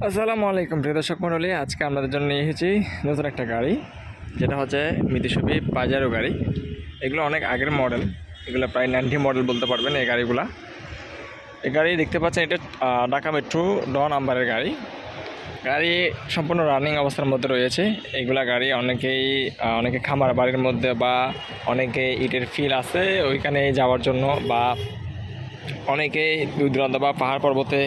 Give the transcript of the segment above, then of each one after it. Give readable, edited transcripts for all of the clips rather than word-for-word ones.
আসসালামু আলাইকুম প্রিয় দর্শক মণ্ডলী, আজকে আপনাদের জন্য নিয়ে এসেছি নতুন একটা গাড়ি, যেটা হচ্ছে মিতসুবিশি পাজারো গাড়ি। এগুলো অনেক আগের মডেল, এগুলো প্রায় 90 মডেল বলতে পারবেন এই গাড়িগুলা। এই গাড়ি দেখতে পাচ্ছেন, এটা ঢাকা মেট্রো নাম্বারের গাড়ি। গাড়ি সম্পূর্ণ রানিং অবস্থার মধ্যে রয়েছে। এগুলা গাড়ি অনেকে খামার বাড়ির মধ্যে বা অনেকে ইটের ফিল আছে ওইখানে যাওয়ার জন্য, বা অনেকে দূর দূরান্ত বা পাহাড় পর্বতে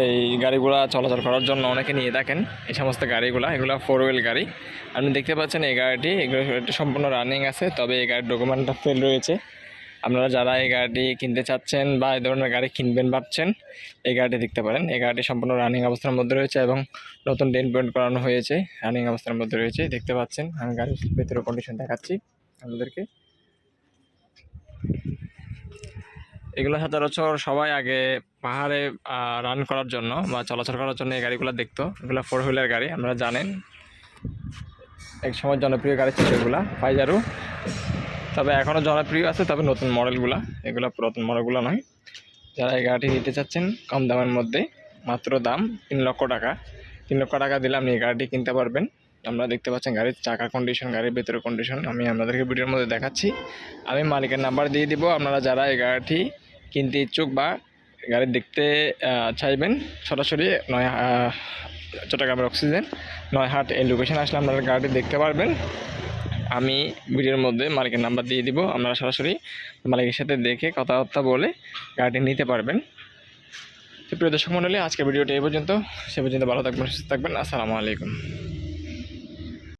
এই গাড়িগুলা চলাচল করার জন্য অনেকে নিয়ে থাকেন এই সমস্ত গাড়িগুলা। এগুলো 4 হুইল গাড়ি। আপনি দেখতে পাচ্ছেন এই গাড়িটি, এগুলো সম্পূর্ণ রানিং আছে, তবে এই গাড়ির ডকুমেন্টটা ফেল রয়েছে। আপনারা যারা এই গাড়িটি কিনতে চাচ্ছেন বা এই ধরনের গাড়ি কিনবেন ভাবছেন, এই গাড়িটি দেখতে পারেন। এই গাড়িটি সম্পূর্ণ রানিং অবস্থার মধ্যে রয়েছে এবং নতুন ডেন্ট পেন্ট করানো হয়েছে, রানিং অবস্থার মধ্যে রয়েছে। দেখতে পাচ্ছেন, আমি গাড়ির ভেতরে কন্ডিশন দেখাচ্ছি আপনাদেরকে। এগুলো সচরাচর সবাই আগে পাহাড়ে রান করার জন্য বা চলাচল করার জন্য এই গাড়িগুলো দেখতো। এগুলো 4 হুইলার গাড়ি, আপনারা জানেন এক সময় জনপ্রিয় গাড়ি ছিল এগুলা পাজারো। তবে এখনও জনপ্রিয় আছে, তবে নতুন মডেলগুলা, এগুলো পুরাতন মডেলগুলো নয়। যারা এই গাড়িটি নিতে চাচ্ছেন কম দামের মধ্যে, মাত্র দাম 3 লক্ষ টাকা। 3 লক্ষ টাকা দিলে আপনি এই গাড়িটি কিনতে পারবেন। আপনারা দেখতে পাচ্ছেন গাড়ির চাকার কন্ডিশন, গাড়ির ভেতরের কন্ডিশন আমি আপনাদেরকে ভিডিওর মধ্যে দেখাচ্ছি। আমি মালিকের নাম্বার দিয়ে দিব। আপনারা যারা এই গাড়িটি কিনতে ইচ্ছুক বা গাড়ি দেখতে চাইবেন, সরাসরি চট্টগ্রামের অক্সিজেন 9 হাট এই লোকেশন আসলে আপনারা গাড়িটি দেখতে পারবেন। আমি ভিডিওর মধ্যে মালিকের নাম্বার দিয়ে দিব, আপনারা সরাসরি মালিকের সাথে দেখে কথাবার্তা বলে গাড়িটি নিতে পারবেন। তো প্রিয় দর্শক মণ্ডলী, আজকের ভিডিওটি এই পর্যন্ত। সে পর্যন্ত ভালো থাকবেন, সুস্থ থাকবেন। আসসালামু আলাইকুম।